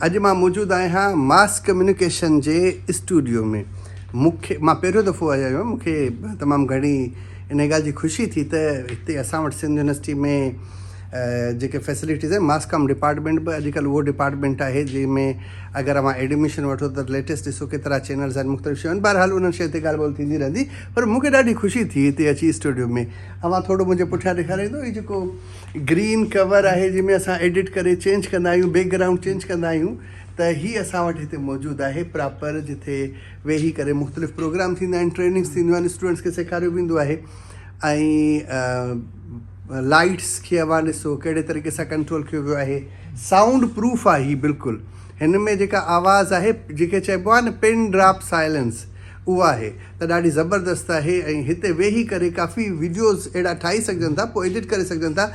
अॼु मां मौजूदु आहियां मास कम्युनिकेशन जे स्टूडियो में। मां पहिरियों दफ़ो आयो आहियां। मूंखे तमामु घणी इन ॻाल्हि जी ख़ुशी थी त हिते असां वटि सिंध यूनिवर्सिटी में जेके फैसिलिटीज़ आहिनि मास कॉम डिपार्टमेंट बि अॼुकल्ह उहो डिपार्टमेंट आहे जंहिंमें अगरि अवां एडमिशन वठो त लेटेस्ट ॾिसो केतिरा चैनल्स आहिनि, मुख़्तलिफ़ शयूं आहिनि। बहरहाल उन्हनि शइ ते ॻाल्हि ॿोल थींदी रहंदी, पर मूंखे ॾाढी ख़ुशी थी हिते अची स्टूडियो में। अवां थोरो मुंहिंजे पुठियां ॾेखारींदो हीउ जेको ग्रीन कवर आहे जंहिंमें असां एडिट करे चेंज कंदा आहियूं, बैकग्राउंड चेंज कंदा आहियूं, त हीअ असां वटि हिते मौजूदु आहे प्रॉपर, जिथे वेही करे मुख़्तलिफ़ प्रोग्राम थींदा आहिनि, ट्रेनिंग्स थींदियूं आहिनि, स्टूडेंट्स खे सेखारियो वेंदो आहे। ऐं लाइट्स खे अवां ॾिसो कहिड़े तरीक़े सां कंट्रोल कयो वियो आहे। साउंड प्रूफ आहे हीअ बिल्कुलु। हिन में जेका आवाज़ आहे जेके चइबो आहे न पिन ड्रॉप साइलेंस, उहा आहे त ॾाढी ज़बरदस्त आहे। ऐं हिते वेही करे काफ़ी वीडियोज़ अहिड़ा ठाहे सघजनि था, पोइ एडिट करे सघजनि था।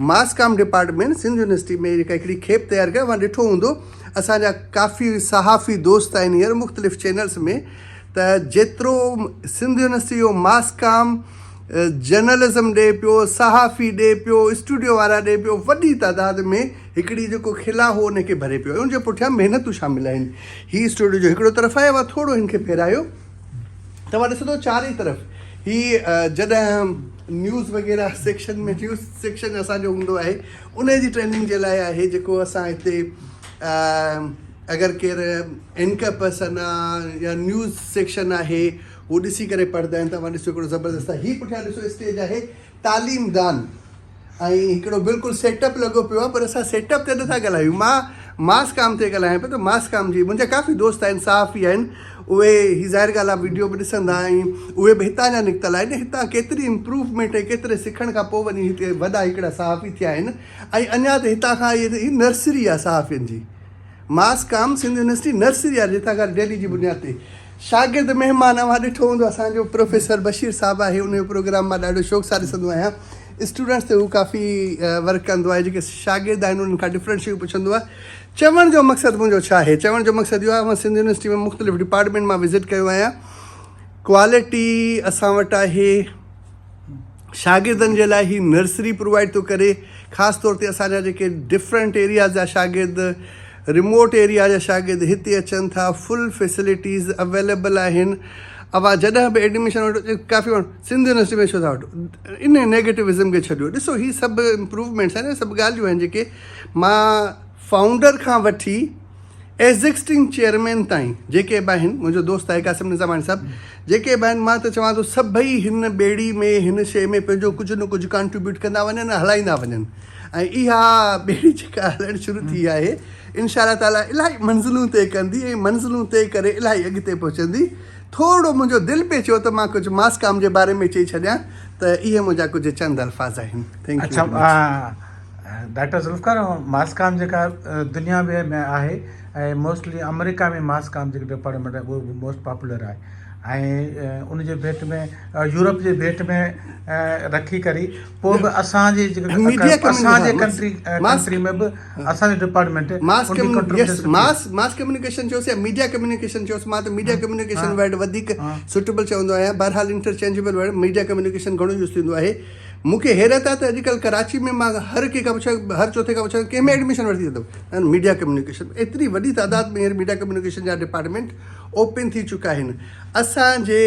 मास कॉम डिपार्टमेंट सिंध यूनिवर्सिटी में जेका हिकिड़ी खेप तयारु कयो, अवां ॾिठो हूंदो असांजा काफ़ी सहाफ़ी दोस्त आहिनि हींअर मुख़्तलिफ़ चैनल्स में, त जेतिरो सिंध यूनिवर्सिटी जो मास कॉम जर्नलिज़म ॾिए पियो, सहाफ़ी ॾिए पियो, स्टूडियो वारा ॾिए पियो, वॾी तादाद में हिकिड़ी जेको खिला हो उनखे भरे पियो। उनजे पुठियां महिनतूं शामिल आहिनि। हीअ स्टूडियो जो हिकिड़ो तरफ़ आहे, उहा थोरो हिनखे फेरायो, तव्हां ॾिसो थो चारई तरफ़ हीअ जॾहिं न्यूज़ वग़ैरह सेक्शन में न्यूज़ सेक्शन असांजो हूंदो आहे, उन जी ट्रेनिंग जे लाइ आहे। जेको असां हिते अगरि केरु एंकर पर्सन आहे या न्यूज़ सेक्शन आहे, उहो ॾिसी करे पढ़ंदा आहिनि। तव्हां ॾिसो हिकिड़ो ज़बरदस्त आहे। हीअ पुठियां ॾिसो स्टेज आहे तालीम दान, ऐं हिकिड़ो बिल्कुलु सेटअप लॻो पियो आहे। पर असां सेटअप ते नथा ॻाल्हायूं, मां मास कॉम ते ॻाल्हायां पियो। त मास कॉम जी मुंहिंजा काफ़ी दोस्त आहिनि, सहाफ़ी आहिनि, उहे ही ज़ाहिर ॻाल्हि आहे वीडियो बि ॾिसंदा आहिनि, उहे बि हितां जा निकितल आहिनि। हितां केतिरी इम्प्रूवमेंट ऐं केतिरे सिखण खां पोइ वञी हिते वॾा हिकिड़ा सहाफ़ी थिया आहिनि। ऐं अञा त हितां खां इहा नर्सरी आहे सहाफ़ियुनि जी। मास कॉम सिंध यूनिवर्सिटी नर्सरी आहे, जितां खां डेली जी बुनियाद ते शागिर्द महिमान अवां ॾिठो हूंदो असांजो प्रोफेसर बशीर साहिबु आहे, उनजो प्रोग्राम मां ॾाढो शौक़ु सां ॾिसंदो आहियां। स्टूडेंट्स ते हू काफ़ी वर्क कंदो आहे, जेके शागिर्द आहिनि उन्हनि खां डिफरेंट शयूं पुछंदो आहे। चवण जो मक़सदु मुंहिंजो छा आहे? चवण जो मक़सदु इहो आहे, मां सिंध यूनिवर्सिटी में मुख़्तलिफ़ डिपार्टमेंट मां विज़िट कयो आहियां। क्वालिटी असां वटि आहे, शागिर्दनि जे लाइ ही नर्सरी प्रोवाइड थो करे। ख़ासि तौर ते असांजा जेके डिफरेंट एरियाज़ जा शागिर्द, रिमोट एरिया जा शागिर्द हिते अचनि था, फुल फैसिलिटीज़ अवेलेबल आहिनि। अवां जॾहिं बि एडमिशन वठो, काफ़ी सिंध यूनिवर्सिटी में छो था वठो, इन नेगेटिविज़म खे छॾियो। ॾिसो हीअ सभु इम्प्रूवमेंट्स आहिनि, सभु ॻाल्हियूं आहिनि जेके मां फाउंडर खां वठी एग्ज़िस्टिंग चेयरमैन ताईं जेके बि आहिनि, मुंहिंजो दोस्त आहे कासिम निज़ामानी साहिबु, जेके बि आहिनि, मां त चवां थो सभई हिन ॿेड़ी में, हिन शइ में पंहिंजो कुझु न कुझु कॉन्ट्रीब्यूट कंदा वञनि, हलाईंदा वञनि। ऐं इहा ॿेड़ी जेका हलणु शुरू थी आहे, इंशाअल्लाह ताला इलाही मंज़िलूं तय कंदी, ऐं मंज़िलूं तय करे इलाही अॻिते पहुचंदी। थोरो मुंहिंजो दिलि पिए चयो त मां कुझु मास कॉम जे बारे में चई छॾियां, त इहे मुंहिंजा कुझु चंद अल्फाज़ आहिनि। Thank U. अच्छा डॉक्टर ज़ुल्फ़िकार, मास कॉम जेका दुनिया भर में आहे, ऐं मोस्टली अमेरिका में मास कॉम जेको डिपार्टमेंट आहे उहो मोस्ट पॉपुलर आहे, ऐं उनजे भेट में यूरोप जे भेट में रखी करे पोइ बि असांजे असांजे कंट्री में बि असांजो डिपार्टमेंट मास कम्युनिकेशन चयोसि या मीडिया कम्युनिकेशन चयोसि, मां त मीडिया कम्युनिकेशन वर्ड वधीक सुटेबल चवंदो आहियां। बहरहाल इंटरचेंजेबल वर्ड मीडिया कम्युनिकेशन घणो यूज़ थींदो आहे। मूंखे हैरत आहे त अॼुकल्ह कराची में मां हर कंहिं खां पुछां, हर चौथे खां पुछां कंहिंमें एडमिशन वठी वठंदो, मीडिया कम्युनिकेशन। एतिरी वॾी तादाद में हींअर मीडिया कम्युनिकेशन जा डिपार्टमेंट ओपन थी चुका आहिनि। असांजे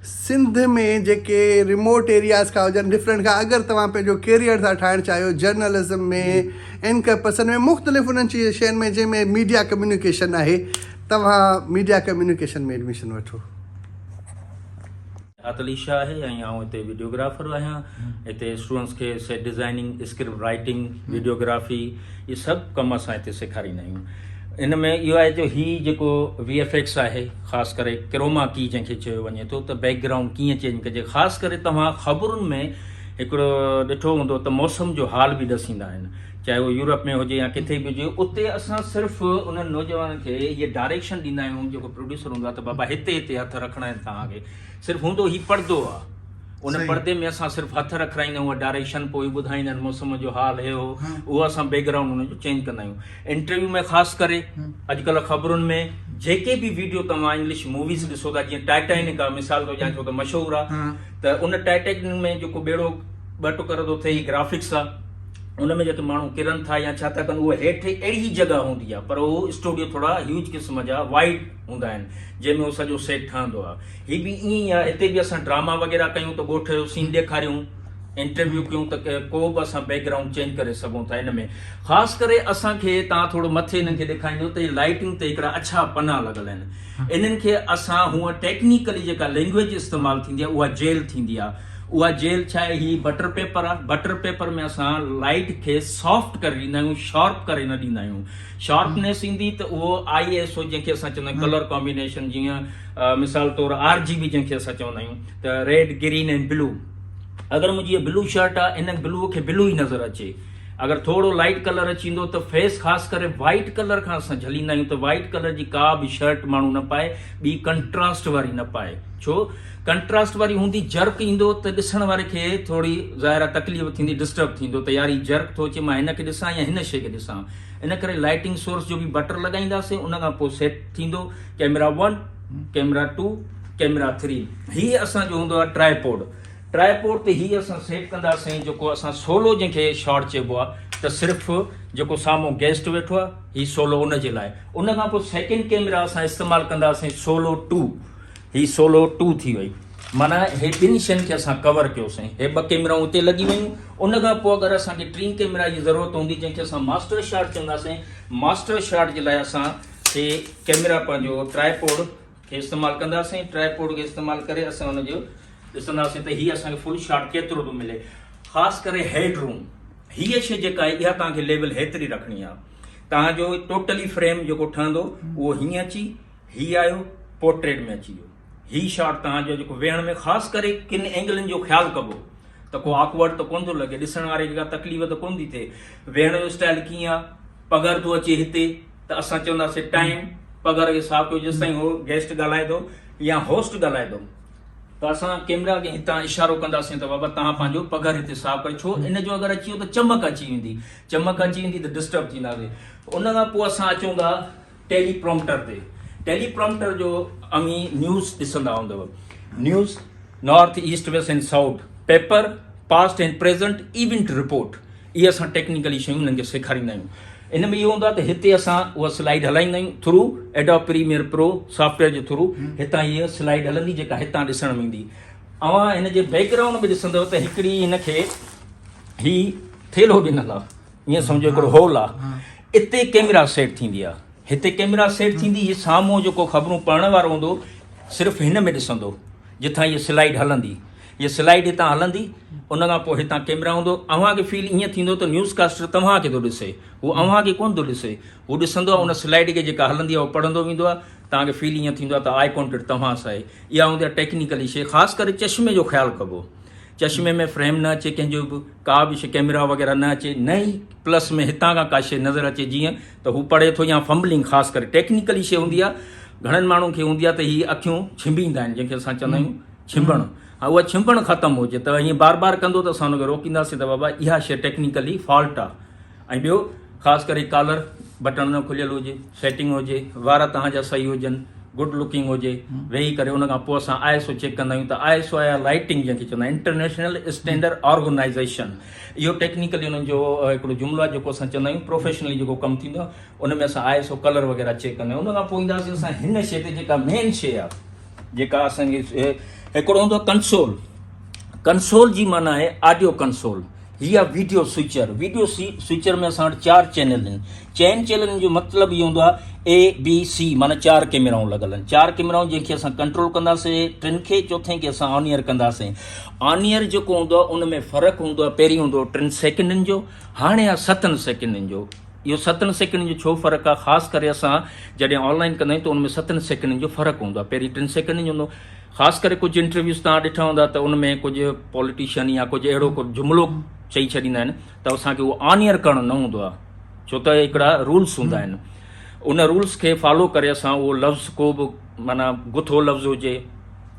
सिंध में जेके रिमोट एरियाज़ खां हुजनि, डिफरेंट खां, अगरि तव्हां पंहिंजो कैरियर था ठाहिणु चाहियो जर्नलिज़म में, एंकर पर्सन में, मुख़्तलिफ़ उन्हनि शयुनि में जंहिंमें मीडिया कम्युनिकेशन आहे, तव्हां मीडिया कम्युनिकेशन में एडमिशन वठो। आतलीशा आहे, ऐं आउं हिते वीडियोग्राफर आहियां। हिते स्टूडेंट्स खे set designing, script writing, videography, इहे सभु कम असां हिते सेखारींदा आहियूं। इन में इहो आहे जो हीउ जेको VFX आहे, ख़ासि करे क्रोमा की जंहिंखे चयो वञे थो, त बैकग्राउंड कीअं चेंज कजे। ख़ासि करे तव्हां ख़बरुनि में हिकिड़ो ॾिठो हूंदो त मौसम जो हाल बि ॾसींदा आहिनि, चाहे उहो यूरोप में हुजे या किथे बि हुजे। उते असां सिर्फ़ु उन्हनि नौजवाननि खे इहे डायरेक्शन ॾींदा आहियूं, जेको प्रोड्यूसर हूंदो आहे, त बाबा हिते हिते हथ रखणा आहिनि तव्हांखे। सिर्फ़ु हूंदो हीउ पर्दो आहे, उन पर्दे में असां सिर्फ़ु हथ रखाईंदा आहियूं, डायरेक्शन पोइ ॿुधाईंदा आहिनि मौसम जो हाल हे हो, उहो असां बैकग्राउंड उनजो चेंज कंदा आहियूं। इंटरव्यू में ख़ासि करे अॼुकल्ह ख़बरुनि में जेके बि वीडियो तव्हां इंग्लिश मूवीज़ ॾिसो था, जीअं टाइटैनिक आहे मिसाल थो ॾियां, छो त मशहूरु आहे, त उन टाइटैनिक में जेको ॿेड़ो ॿ टुकर थो थिए, ग्राफिक्स आहे, उन में जेके माण्हू किरनि था या छा था कनि उहे हेठि अहिड़ी ई जॻह हूंदी आहे, पर उहो स्टूडियो थोरा ह्यूज क़िस्म जा वाइड हूंदा आहिनि जंहिंमें उहो सॼो सेट ठहंदो आहे। हीअ बि ईअं ई आहे, हिते बि असां ड्रामा वग़ैरह कयूं त ॻोठ जो सीन ॾेखारियूं, इंटरव्यू कयूं त को बि असां बैकग्राउंड चेंज करे सघूं था। हिन में ख़ासि करे असांखे तव्हां थोरो मथे हिननि खे ॾेखारींदो त लाइटिंग ते हिकिड़ा अच्छा पना लॻल आहिनि। इन्हनि खे असां हूअं टेक्निकली जेका लैंग्वेज इस्तेमालु थींदी आहे उहा जेल थींदी आहे। उहा जेल छा आहे, ही बटर पेपर आहे। बटर पेपर में असां लाइट खे सॉफ्ट करे ॾींदा आहियूं, शार्प करे न ॾींदा आहियूं। शार्पनेस ईंदी त उहो ISO जंहिंखे असां चवंदा आहियूं कलर कॉम्बिनेशन, जीअं मिसाल तौरु RGB जंहिंखे असां चवंदा आहियूं त रेड ग्रीन एंड ब्लू। अगरि मुंहिंजी इहा ब्लू शर्ट आहे, इन ब्लू खे ब्लू ई नज़र अचे। अगरि थोरो लाइट कलर अची वेंदो त फेस ख़ासि करे वाइट कलर खां असां झलींदा आहियूं त वाइट कलर जी का बि शर्ट माण्हू न पाए, ॿी कंट्रास्ट वारी न पाए। छो कंट्रास्ट वारी हूंदी, जर्क ईंदो त ॾिसण वारे खे थोरी ज़ाहिर तकलीफ़ थींदी, डिस्टर्ब थींदो त यार ही जर्क थो अचे, मां हिन खे ॾिसां या हिन शइ खे ॾिसां। इन करे लाइटिंग सोर्स जो बि बटर लॻाईंदासीं, उन खां पोइ सेट थींदो कैमरा 1, कैमरा 2, कैमरा 3। हीअ असांजो हूंदो आहे ट्राईपोड। ट्राईपोड ते हीअ असां सेट कंदासीं जेको असां सोलो जंहिंखे शॉट चइबो आहे, त सिर्फ़ु जेको साम्हूं गेस्ट वेठो आहे हीअ सोलो उन जे लाइ। उन खां पोइ सेकेंड कैमरा असां इस्तेमालु कंदासीं सोलो 2। हीअ सोलो 2 थी वई, माना हे ॿिनि शयुनि खे असां कवर कयोसीं। हे 2 कैमराऊं उते लॻी वयूं। उन खां पोइ अगरि असांखे 3 कैमरा जी ज़रूरत हूंदी जंहिंखे असां मास्टर शॉट चवंदासीं, मास्टर शॉट जे लाइ असां हे कैमरा पंहिंजो ट्राईपोड खे इस्तेमालु कंदासीं। ट्राईपोड खे इस्तेमालु करे असां हुनजो ॾिसंदासीं त हीअ असांखे फुल शॉट केतिरो थो मिले। ख़ासि करे हेडरूम, हीअ शइ जेका आहे इहा तव्हांखे लेवल हेतिरी रखणी आहे। तव्हांजो टोटली फ्रेम जेको ठहंदो उहो हीअं अची, हीअ आयो पोर्ट्रेट में अची वियो। हीअ शॉट तव्हांजो जेको वेहण में ख़ासि करे किन एंगलनि जो ख़्यालु कबो त को ऑकवर्ड त कोन थो लॻे, ॾिसण वारे खे का तकलीफ़ त कोन थी थिए। वेहण जो स्टाइल कीअं आहे, पघर थो अचे हिते त असां चवंदासीं टाइम पघर खे साफ़ कयो जेसिताईं उहो गेस्ट ॻाल्हाए थो या होस्ट ॻाल्हाए थो, त असां कैमरा खे हितां इशारो कंदासीं त बाबा तव्हां पंहिंजो पघर हिते साफ़ करे। छो इन जो अगरि अची वियो त चमक अची वेंदी, चमक अची वेंदी त डिस्टर्ब थींदासीं। उन खां पोइ असां अचूं था टेलीप्रॉम्प्टर ते। टेलीप्रॉम्प्टर जो अमी न्यूज़ ॾिसंदा हूंदव, news north east west and south, paper past and present, event report, इहे असां टेक्निकली शयूं उन्हनि खे सेखारींदा आहियूं। इन में इहो हूंदो आहे त हिते असां उहा स्लाइड हलाईंदा आहियूं through Adobe Premiere Pro software जे थ्रू। हितां हीअ स्लाइड हलंदी जेका हितां ॾिसण में ईंदी। ऐं हिन जे बैकग्राउंड में ॾिसंदव त हिकिड़ी हिनखे ही थेलो ॾिनल आहे, ईअं सम्झो हिकिड़ो होल आहे, इते कैमरा सेट थींदी आहे। हिते कैमरा सेट थींदी, हीअ साम्हूं जेको ख़बरूं पढ़ण वारो हूंदो सिर्फ़ु हिन में ॾिसंदो, जिथां हीअ स्लाइड हलंदी। हीअ स्लाइड हितां हलंदी, उन खां पोइ हितां कैमरा हूंदो। अव्हांखे फील ईअं थींदो त न्यूज़कास्टर तव्हांखे थो ॾिसे, उहो अव्हांखे कोन थो ॾिसे, हू ॾिसंदो आहे उन स्लाइड खे जेका हलंदी आहे उहो पढ़ंदो वेंदो आहे। तव्हांखे फील ईअं थींदो आहे त आई कॉन्टेक्ट तव्हां सां आहे। इहा हूंदी आहे टेक्निकली शइ। ख़ासि करे चश्मे जो ख़्यालु कबो, चश्मे में फ्रेम न अचे कंहिंजो बि, का बि शइ कैमरा वग़ैरह न अचे, न ई प्लस में हितां खां का शइ नज़र अचे जीअं त हू पढ़े थो या फंबलिंग। ख़ासि करे टेक्निकली शइ हूंदी आहे। घणनि माण्हुनि खे हूंदी आहे त हीअ अखियूं छिंबींदा आहिनि, जंहिंखे असां चवंदा आहियूं छिंबणु। हा, उहा छिंबणु ख़तमु हुजे त हीअं बार बार कंदो त असां हुनखे रोकींदासीं त बाबा इहा शइ टेक्निकली फॉल्ट आहे। ऐं ॿियो ख़ासि करे कॉलर बटन न खुलियल हुजे, सेटिंग हुजे, वार तव्हांजा सही हुजनि, गुड लुकिंग हुजे, वेही करे उन खां पोइ असां ISO चेक कंदा आहियूं त ISO आहे लाइटिंग जंहिंखे चवंदा आहियूं इंटरनेशनल स्टैंडर्ड ऑर्गेनाइज़ेशन। इहो टेक्निकली उन्हनि जो हिकिड़ो जुमिलो आहे जेको असां चवंदा आहियूं प्रोफेशनली जेको कमु थींदो आहे, उन में असां ISO कलर वग़ैरह चेक कंदा आहियूं। उन खां पोइ ईंदासीं असां हिन शइ ते जेका मेन शइ आहे, जेका असांजी हिकिड़ो हूंदो आहे कंसोल। कंसोल जी माना आहे ऑडियो कंसोल। हीअ आहे वीडियो स्विचर। वीडियो स्विचर में असां वटि 4 चैनल आहिनि। 4 चैनलनि जो मतिलबु इहो हूंदो आहे ABC, माना 4 कैमराऊं लॻल आहिनि। 4 कैमराऊं जंहिंखे असां कंट्रोल कंदासीं, 3 खे, चौथे खे असां ऑन ईयर कंदासीं। ऑन ईयर जेको हूंदो आहे उन में फ़र्क़ु हूंदो आहे, पहिरीं हूंदो 3 सेकेंडनि जो, हाणे आहे 7 सेकेंडनि जो। इहो 7 सेकेंडनि जो छो फ़र्क़ु आहे? ख़ासि करे असां जॾहिं ऑनलाइन कंदा आहियूं त उन में 7 सेकेंडनि जो फ़र्क़ु हूंदो आहे। पहिरीं 3 सेकेंडनि जो हूंदो। ख़ासि करे कुझु इंटरव्यूज़ तव्हां ॾिठा हूंदा त उन में कुझु पॉलिटिशियन या कुझु अहिड़ो कुझु जुमिलो चई छॾींदा आहिनि त असांखे उहो ऑन ईयर करणु न हूंदो आहे, छो त हिकिड़ा रूल्स हूंदा आहिनि। उन रूल्स खे फॉलो करे असां उहो लफ़्ज़ को बि माना गुथो लफ़्ज़ हुजे,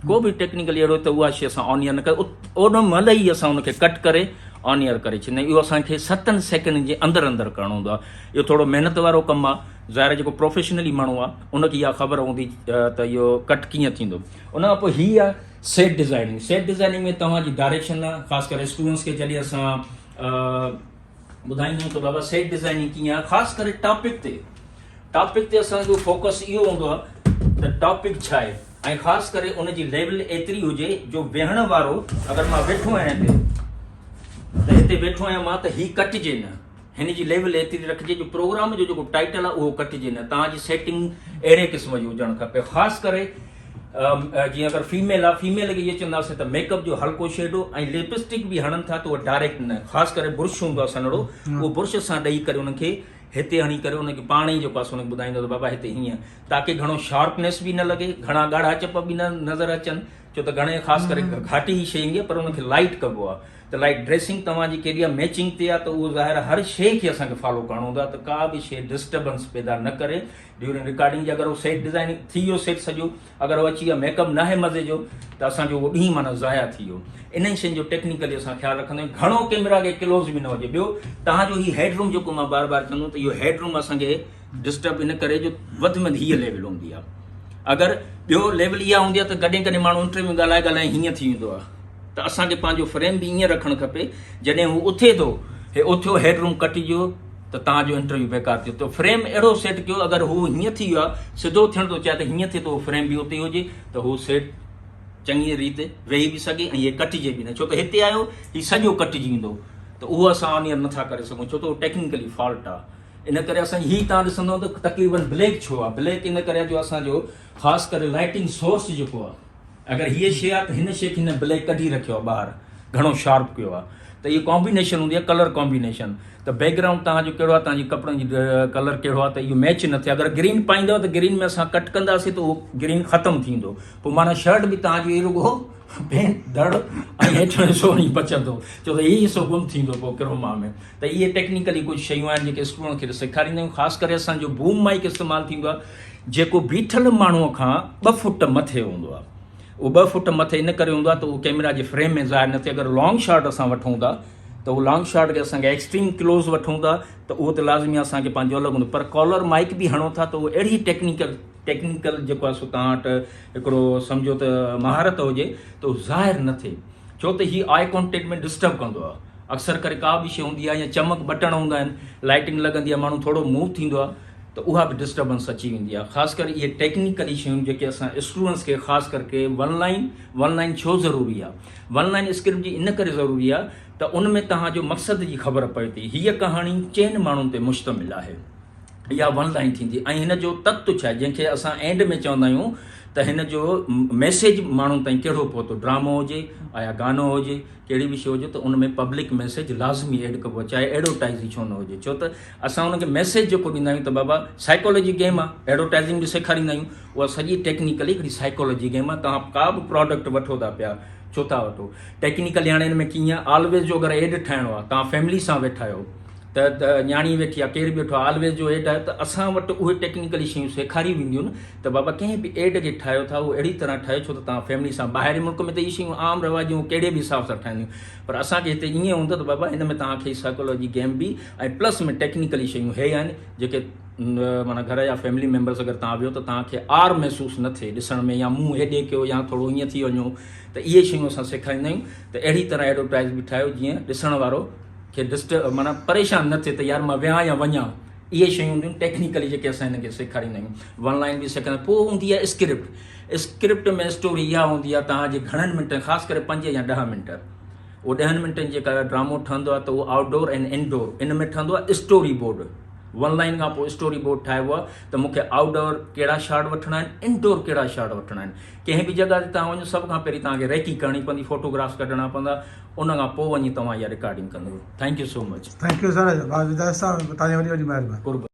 को बि टेक्निकली अहिड़ो त उहा शइ असां ऑन ईयर न करे, ओॾो महिल ई असां उनखे कट करे ऑन ईयर करे छॾींदा आहियूं। इहो असांखे 7 सेकेंड जे अंदरि अंदरि करणो हूंदो आहे। इहो थोरो महिनत वारो कमु आहे। ज़ाहिर जेको प्रोफेशनली माण्हू आहे उनखे इहा ख़बर हूंदी त इहो कट कीअं थींदो। उन खां पोइ हीअ आहे सेट डिज़ाइनिंग। सेट डिज़ाइनिंग में तव्हांजी डायरेक्शन आहे, ख़ासि करे स्टूडेंट्स खे जॾहिं असां ॿुधाईंदा आहियूं त बाबा सेट डिज़ाइनिंग कीअं आहे, ख़ासि करे टॉपिक ते असांजो फोकस इहो हूंदो आहे त टॉपिक छा आहे ऐं ख़ासि करे उनजी लेवल एतिरी हुजे जो वेहण वारो अगरि मां वेठो आहियां हिते वेठो आहियां मां त हीअ कटिजे न, हिन जी लेवल एतिरी रखिजे जो प्रोग्राम जो जेको टाइटल आहे उहो कटिजे न, तव्हांजी सेटिंग अहिड़े क़िस्म जी हुजणु खपे। ख़ासि करे जीअं अगरि फीमेल खे इहे चवंदासीं त मेकअप जो हल्को शेडो ऐं लिपस्टिक बि हणनि था त उहो डायरेक्ट न, ख़ासि करे बुर्श हूंदो आहे सन्हड़ो, उहो बुर्श सां ॾेई करे उनखे हिते हणी करे उनखे पाण ई जेको आहे उनखे ॿुधाईंदो त बाबा हिते हीअं, ताकी घणो शार्पनेस बि न लॻे, घणा ॻाढ़ा चप बि न नज़र अचनि, छो त घणे ख़ासि करे घाटी ई शइ ईंदी आहे पर उनखे लाइट कबो आहे। त लाइट ड्रेसिंग तव्हांजी केॾी आहे मैचिंग ते आहे त उहो ज़ाहिर हर शइ खे असांखे फॉलो करिणो हूंदो आहे त का बि शइ डिस्टर्बेंस पैदा न करे ड्यूरिंग रिकॉर्डिंग जी। अगरि उहो सेट डिज़ाइनिंग थी वियो सेट सॼो, अगरि उहो अची वियो मेकअप न आहे मज़े जो त असांजो उहो ॾींहुं माना ज़ाया थी वियो। इन्हनि शयुनि जो टेक्निकली असां ख़्यालु रखंदा आहियूं, घणो कैमरा खे क्लोज़ बि न हुजे। ॿियो तव्हांजो हीउ हेडरूम जेको मां बार बार चवंदो त इहो हेडरूम असांखे डिस्टर्ब इन करे जो वधि में वधि हीअ लेवल हूंदी आहे। अगरि ॿियो लेवल इहा हूंदी आहे त कॾहिं कॾहिं माण्हू इंटरव्यू में ॻाल्हाए हीअं थी वेंदो आहे त असांखे पंहिंजो फ्रेम बि ईअं रखणु खपे जॾहिं हू उथे थो हे उथियो हेडरूम कटिजो त तव्हांजो इंटरव्यू बेकार थियो। त फ्रेम अहिड़ो सेट कयो अगरि हू हीअं थी वियो आहे सिधो थियणु थो चाहे त हीअं थिए थो फ्रेम बि उते हुजे त हू सेट चङी रीति वेही बि सघे ऐं इहे कटिजे बि न, छो त हिते आयो हीउ सॼो कटिजी वेंदो त उहो असां हीअं नथा करे सघूं, छो त उहो टेक्निकली फॉल्ट आहे। इन करे असां हीउ तव्हां ॾिसंदव त तक़रीबन ब्लैक छो आहे, ब्लैक इन करे जो असांजो ख़ासि करे लाइटिंग सोर्स जेको आहे, अगरि हीअ शइ आहे त हिन शइ खे हिन ब्लैक कढी रखियो आहे ॿाहिरि, घणो शार्प कयो आहे त इहो कॉम्बिनेशन हूंदी आहे कलर कॉम्बिनेशन। त बैकग्राउंड तव्हांजो कहिड़ो आहे, तव्हांजी कपिड़नि जी कलर कहिड़ो आहे त इहो मैच न थिए। अगरि ग्रीन पाईंदव त ग्रीन में असां कट कंदासीं त उहो ग्रीन ख़तमु थींदो, पोइ माना शर्ट बि तव्हांजो इहो रुॻो भेण दड़ ऐं हेठि हिसो वञी बचंदो, छो त हीउ हिसो गुम थींदो पोइ क्रोमा में। त इहे टेक्निकली कुझु शयूं आहिनि जेके स्टूडेंट खे सेखारींदा आहियूं। ख़ासि करे असांजो बूम माइक इस्तेमालु थींदो आहे जेको बीठल माण्हूअ खां 2 फुट मथे हूंदो आहे। उहो 2 फुट मथे इन करे हूंदो आहे त उहो कैमरा जे फ्रेम में ज़ाहिर न थिए। अगरि लॉन्ग शॉट असां वठूं था त उहो लॉन्ग शॉट खे असांखे एक्सट्रीम क्लोज़ वठूं था त उहो त लाज़मी असांखे पंहिंजो अलॻि हूंदो, पर कॉलर माइक बि हणो था त उहो अहिड़ी टेक्निकल जेको आहे सो तव्हां वटि हिकिड़ो सम्झो त महारत हुजे त उहो ज़ाहिर न थिए, छो त हीउ आई कॉन्टेक्ट में डिस्टर्ब कंदो आहे। अक्सर करे का बि शइ हूंदी आहे या चमक बटण हूंदा आहिनि, लाइटिंग लॻंदी आहे, माण्हू थोरो मूव थींदो आहे त उहा बि डिस्टर्बेंस अची वेंदी आहे। ख़ासि करे इहे टेक्निकली शयूं जेके असां स्टूडेंट्स खे ख़ासि करके वन लाइन छो ज़रूरी आहे, वन लाइन स्क्रिप्ट जी इन करे ज़रूरी आहे त उन में तव्हांजो मक़सद जी ख़बर पए थी। हीअ कहाणी 4 माण्हुनि ते मुश्तमिल आहे, इहा वन लाइन थींदी ऐं हिन जो तत्व छा आहे जंहिंखे असां एंड में चवंदा आहियूं त हिन जो मैसेज माण्हुनि ताईं कहिड़ो पहुतो, ड्रामो हुजे या गानो हुजे, कहिड़ी बि शइ हुजे त उन में पब्लिक मैसेज लाज़मी एड कबो, चाहे एडवर्टाइज़ ई छो न हुजे, छो त असां हुनखे मैसेज जेको ॾींदा आहियूं त बाबा साइकोलॉजी गेम आहे, एडवर्टाइज़िंग बि सेखारींदा आहियूं, उहा सॼी टेक्निकली हिकिड़ी साइकोलॉजी गेम आहे। तव्हां का बि प्रोडक्ट वठो था पिया छो था वठो टेक्निकली, हाणे हिन में कीअं ऑलवेज जो अगरि एड ठाहिणो आहे, तव्हां फैमिली सां वेठा आहियो त न्याणी वेठी आहे, केरु बि वेठो आहे, ऑलवेज जो एड आहे त असां वटि उहे टेक्निकली शयूं सेखारी वेंदियूं न त बाबा कंहिं बि एड खे ठाहियो था उहो अहिड़ी तरह ठाहियो छो त तव्हां फैमिली सां, ॿाहिरि मुल्क में त इहे शयूं आम रवाजियूं कहिड़े बि हिसाब सां ठाहींदियूं, पर असांखे हिते ईअं हूंदो त बाबा हिन में तव्हांखे साइकोलॉजी गेम बि ऐं प्लस में टेक्निकली शयूं हे आहिनि जेके माना घर जा फैमिली मेंबर्स अगरि तव्हां वियो त तव्हांखे आर महसूसु न थिए ॾिसण में, या मुंहुं हेॾे कयो या थोरो ईअं थी वञो, त इहे शयूं असां सेखारींदा आहियूं। त अहिड़ी तरह एडवर्टाइज़ बि ठाहियो जीअं ॾिसण वारो खे डिस्टर्ब माना परेशान न थिए त यार मां वियां या वञा, इहे शयूं हूंदियूं टेक्निकली जेके असां हिनखे सेखारींदा आहियूं। वन लाइन बि सेखारींदा, पोइ हूंदी आहे स्क्रिप्ट में स्टोरी इहा हूंदी आहे तव्हांजे घणनि मिंटनि, ख़ासि करे 5 या 10 मिंट, उहो 10 मिंटनि जेका ड्रामो ठहंदो आहे त उहो आउटडोर ऐं इनडोर इन में ठहंदो आहे स्टोरी बोर्ड। वन लाइन खां पोइ स्टोरी बोर्ड ठाहिबो आहे त मूंखे आउटडोर कहिड़ा शॉट वठिणा आहिनि, इनडोर कहिड़ा शॉट वठिणा आहिनि। कंहिं बि जॻह ते तव्हां वञो सभ खां पहिरीं तव्हांखे रेकी करणी पवंदी, फोटोग्राफ्स कढणा पवंदा, उन खां पोइ वञी तव्हां इहा रिकॉर्डिंग कंदव। Thank you so much. Thank U sir, तव्हांजी वॾी वॾी महिरबानी।